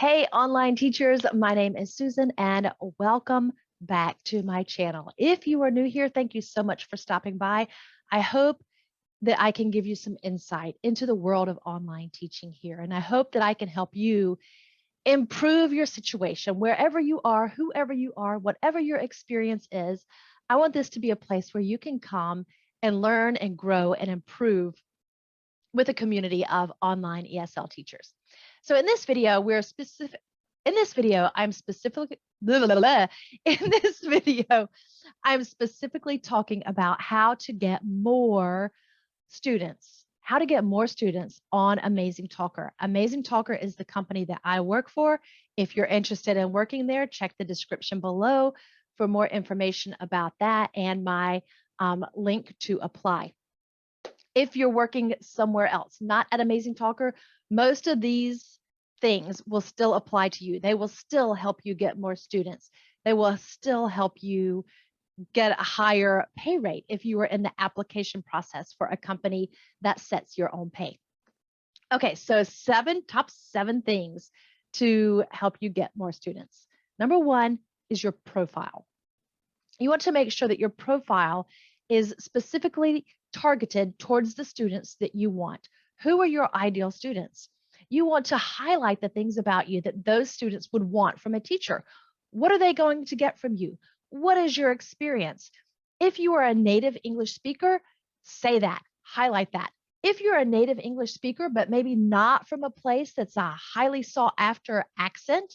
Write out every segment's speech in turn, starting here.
Hey, online teachers, my name is Susan and welcome back to my channel. If you are new here, thank you so much for stopping by. I hope that I can give you some insight into the world of online teaching here, and I hope that I can help you improve your situation wherever you are, whoever you are, whatever your experience is. I want this to be a place where you can come and learn and grow and improve with a community of online ESL teachers. So in this video, I'm specifically in this video, I'm specifically talking about how to get more students on Amazing Talker. Amazing Talker is the company that I work for. If you're interested in working there, check the description below for more information about that and my link to apply. If you're working somewhere else, not at Amazing Talker, most of these things will still apply to you. They will still help you get more students. They will still help you get a higher pay rate if you are in the application process for a company that sets your own pay. Okay, so top seven things to help you get more students. Number one is your profile. You want to make sure that your profile is specifically targeted towards the students that you want. Who are your ideal students? You want to highlight the things about you that those students would want from a teacher. What are they going to get from you? What is your experience? If you are a native English speaker, say that, highlight that. If you're a native English speaker, but maybe not from a place that's a highly sought after accent,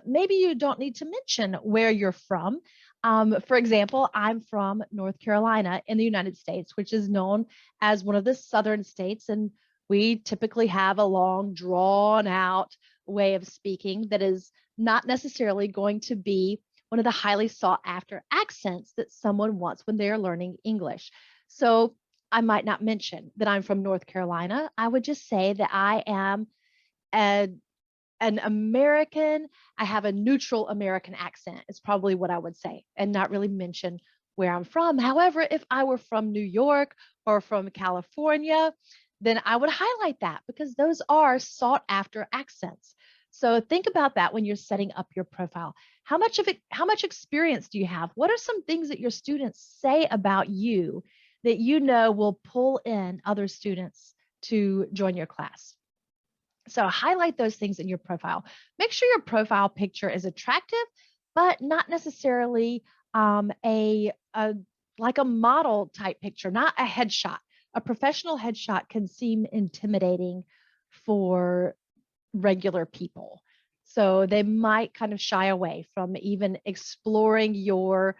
maybe you don't need to mention where you're from. For example, I'm from North Carolina in the United States, which is known as one of the southern states. And we typically have a long, drawn out way of speaking that is not necessarily going to be one of the highly sought after accents that someone wants when they're learning English. So I might not mention that I'm from North Carolina. I would just say that I am an American. I have a neutral American accent, is probably what I would say, and not really mention where I'm from. However, if I were from New York or from California, then I would highlight that because those are sought after accents. So think about that when you're setting up your profile. How much experience do you have? What are some things that your students say about you that you know will pull in other students to join your class? So highlight those things in your profile. Make sure your profile picture is attractive, but not necessarily like a model type picture, not a headshot. A professional headshot can seem intimidating for regular people. So they might kind of shy away from even exploring your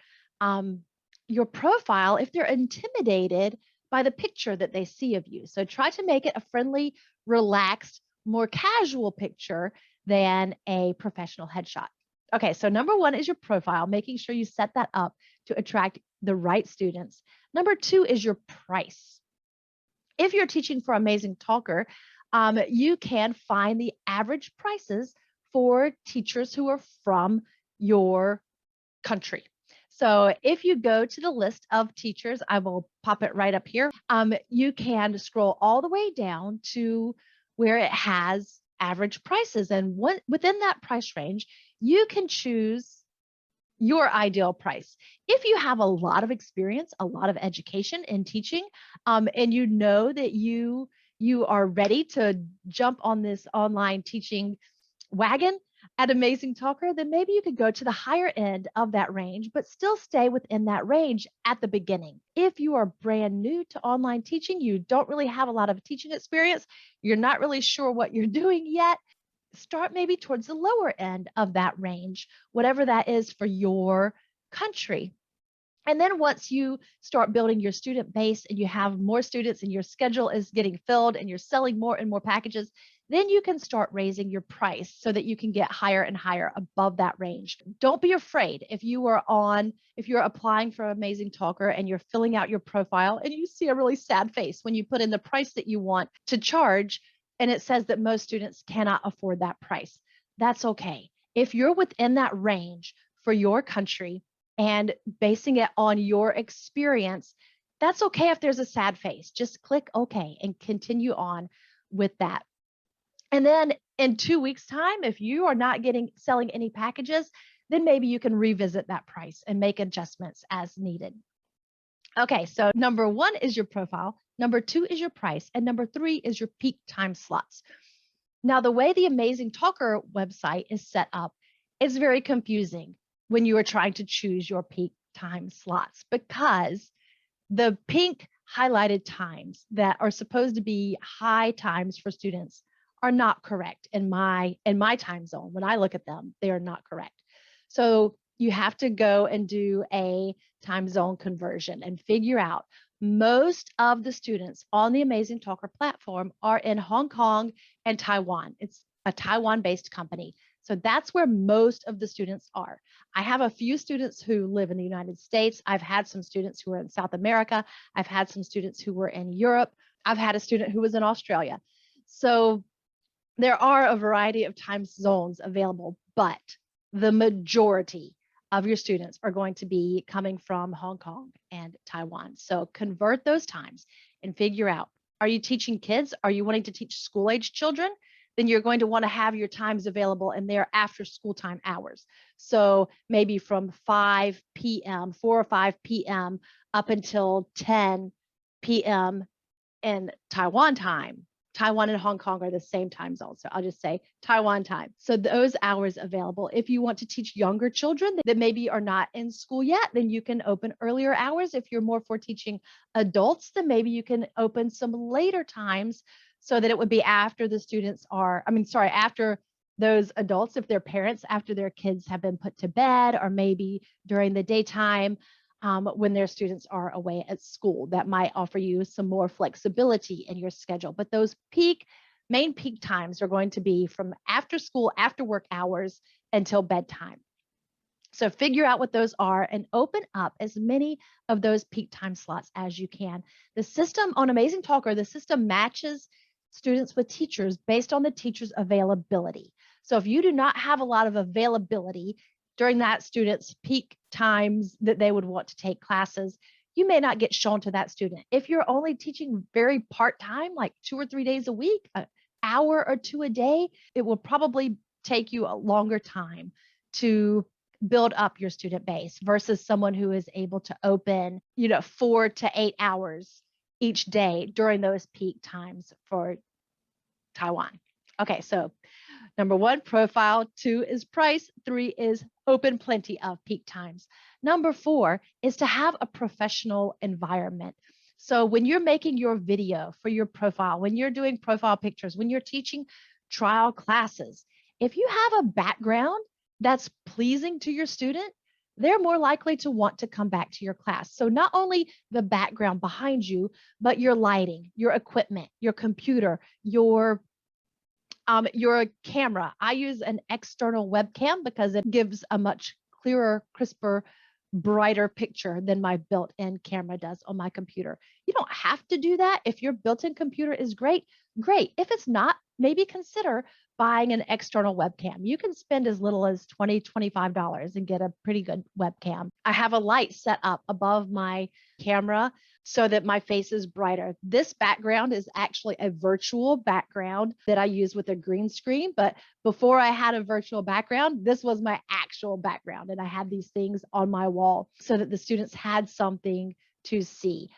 profile if they're intimidated by the picture that they see of you. So try to make it a friendly, relaxed, more casual picture than a professional headshot. Okay, so number one is your profile, making sure you set that up to attract the right students. Number two is your price. If you're teaching for Amazing Talker, you can find the average prices for teachers who are from your country. So if you go to the list of teachers, I will pop it right up here. You can scroll all the way down to where it has average prices. And within that price range, you can choose your ideal price. If you have a lot of experience, a lot of education in teaching, and you know that you are ready to jump on this online teaching wagon at Amazing Talker, then maybe you could go to the higher end of that range, but still stay within that range at the beginning. If you are brand new to online teaching, you don't really have a lot of teaching experience, you're not really sure what you're doing yet, start maybe towards the lower end of that range, whatever that is for your country. And then once you start building your student base and you have more students and your schedule is getting filled and you're selling more and more packages, then you can start raising your price so that you can get higher and higher above that range. Don't be afraid if you're applying for Amazing Talker and you're filling out your profile and you see a really sad face when you put in the price that you want to charge and it says that most students cannot afford that price. That's okay. If you're within that range for your country and basing it on your experience, that's okay if there's a sad face. Just click OK and continue on with that. And then in 2 weeks' time, if you are not selling any packages, then maybe you can revisit that price and make adjustments as needed. Okay, so number one is your profile, number two is your price, and number three is your peak time slots. Now, the way the Amazing Talker website is set up is very confusing when you are trying to choose your peak time slots, because the pink highlighted times that are supposed to be high times for students are not correct in my time zone. When I look at them, they are not correct. So you have to go and do a time zone conversion and figure out, most of the students on the Amazing Talker platform are in Hong Kong and Taiwan. It's a Taiwan-based company. So that's where most of the students are. I have a few students who live in the United States. I've had some students who are in South America. I've had some students who were in Europe. I've had a student who was in Australia. So there are a variety of time zones available, but the majority of your students are going to be coming from Hong Kong and Taiwan. So convert those times and figure out, are you teaching kids? Are you wanting to teach school age children? Then you're going to want to have your times available in their after school time hours. So maybe from 5 p.m., 4 or 5 p.m. up until 10 p.m. in Taiwan time. Taiwan and Hong Kong are the same time zone. So I'll just say Taiwan time. So those hours available. If you want to teach younger children that maybe are not in school yet, then you can open earlier hours. If you're more for teaching adults, then maybe you can open some later times so that it would be after the students are, after those adults, if they're parents, after their kids have been put to bed, or maybe during the daytime when their students are away at school. That might offer you some more flexibility in your schedule. But those main peak times are going to be from after school, after work hours until bedtime. So figure out what those are and open up as many of those peak time slots as you can. The system on Amazing Talker, the system matches students with teachers based on the teacher's availability. So if you do not have a lot of availability during that student's peak times that they would want to take classes, you may not get shown to that student. If you're only teaching very part-time, like 2 or 3 days a week, an hour or two a day, it will probably take you a longer time to build up your student base versus someone who is able to open, 4 to 8 hours each day during those peak times for Taiwan. Okay, so number one, profile. Two is price. Three is open plenty of peak times. Number four is to have a professional environment. So when you're making your video for your profile, when you're doing profile pictures, when you're teaching trial classes, if you have a background that's pleasing to your student, they're more likely to want to come back to your class. So not only the background behind you, but your lighting, your equipment, your computer, your camera. I use an external webcam because it gives a much clearer, crisper, brighter picture than my built-in camera does on my computer. You don't have to do that. If your built-in computer is great, great. If it's not, maybe consider buying an external webcam. You can spend as little as $20, $25 and get a pretty good webcam. I have a light set up above my camera so that my face is brighter. This background is actually a virtual background that I use with a green screen. But before I had a virtual background, this was my actual background. And I had these things on my wall so that the students had something to see.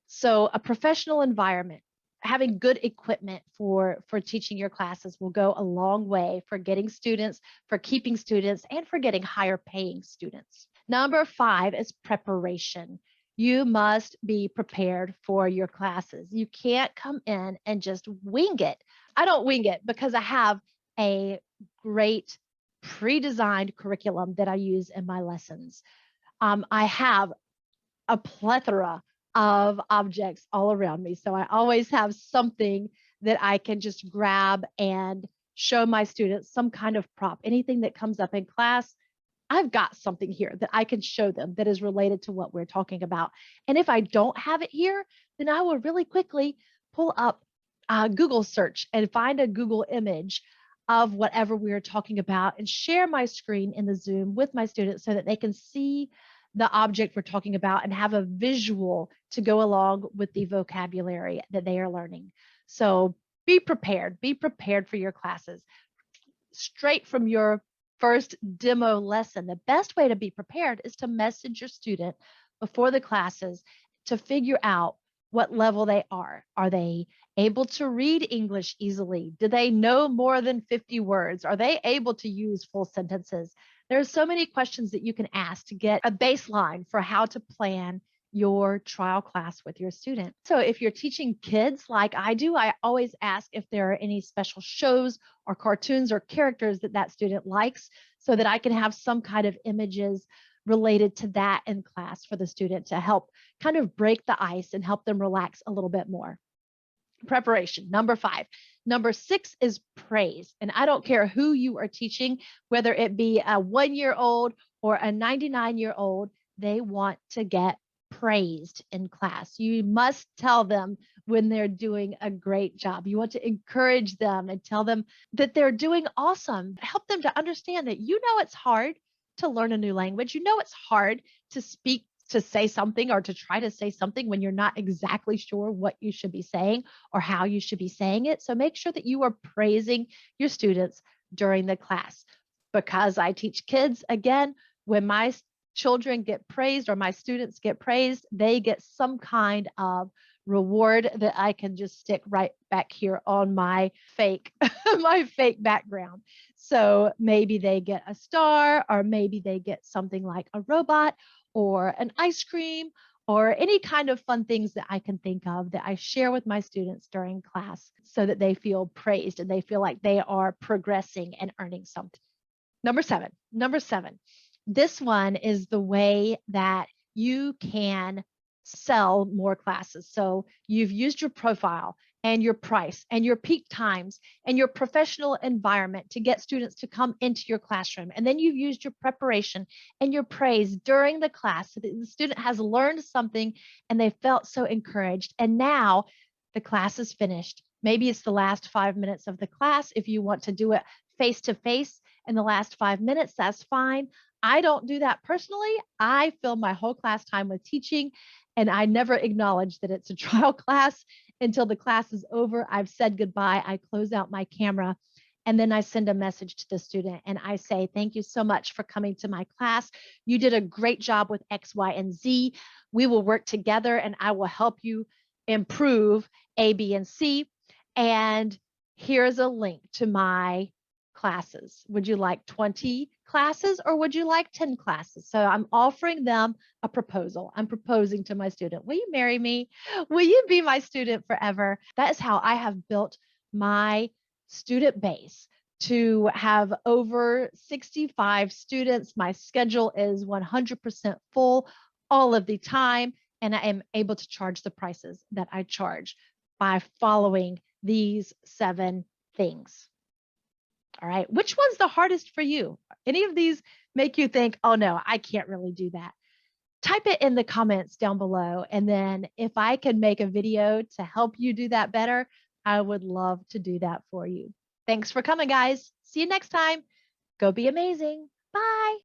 So a professional environment, having good equipment for teaching your classes will go a long way for getting students, for keeping students, and for getting higher paying students. Number five is preparation. You must be prepared for your classes. You can't come in and just wing it. I don't wing it because I have a great pre-designed curriculum that I use in my lessons. I have a plethora of objects all around me. So I always have something that I can just grab and show my students, some kind of prop. Anything that comes up in class, I've got something here that I can show them that is related to what we're talking about. And if I don't have it here, then I will really quickly pull up Google search and find a Google image of whatever we are talking about and share my screen in the Zoom with my students so that they can see the object we're talking about and have a visual to go along with the vocabulary that they are learning. So Be prepared. Be prepared for your classes. Straight from your first demo lesson, the best way to be prepared is to message your student before the classes to figure out what level they are. Are they able to read English easily? Do they know more than 50 words? Are they able to use full sentences? There are so many questions that you can ask to get a baseline for how to plan your trial class with your student. So if you're teaching kids like I do, I always ask if there are any special shows or cartoons or characters that that student likes so that I can have some kind of images related to that in class for the student to help kind of break the ice and help them relax a little bit more. Preparation, number 5. Number 6 is praise. And I don't care who you are teaching, whether it be a 1-year-old or a 99-year-old, they want to get praised in class. You must tell them when they're doing a great job. You want to encourage them and tell them that they're doing awesome. Help them to understand that it's hard to learn a new language. It's hard to speak, to say something or to try to say something when you're not exactly sure what you should be saying or how you should be saying it. So make sure that you are praising your students during the class. Because I teach kids, again, when my children get praised or my students get praised, they get some kind of reward that I can just stick right back here on my fake my fake background. So maybe they get a star, or maybe they get something like a robot or an ice cream or any kind of fun things that I can think of that I share with my students during class so that they feel praised and they feel like they are progressing and earning something. Number seven, this one is the way that you can sell more classes. So you've used your profile and your price and your peak times and your professional environment to get students to come into your classroom. And then you've used your preparation and your praise during the class so that the student has learned something and they felt so encouraged. And now the class is finished. Maybe it's the last 5 minutes of the class. If you want to do it face to face in the last 5 minutes, that's fine. I don't do that personally. I fill my whole class time with teaching, and I never acknowledge that it's a trial class until the class is over. I've said goodbye. I close out my camera, and then I send a message to the student and I say, thank you so much for coming to my class. You did a great job with X, Y, and Z. We will work together and I will help you improve A, B, and C. And here's a link to my classes. Would you like 20 classes or would you like 10 classes? So I'm offering them a proposal. I'm proposing to my student, will you marry me? Will you be my student forever? That is how I have built my student base to have over 65 students. My schedule is 100% full all of the time, and I am able to charge the prices that I charge by following these 7 things. All right. Which one's the hardest for you? Any of these make you think, oh no, I can't really do that? Type it in the comments down below. And then if I can make a video to help you do that better, I would love to do that for you. Thanks for coming, guys. See you next time. Go be amazing. Bye.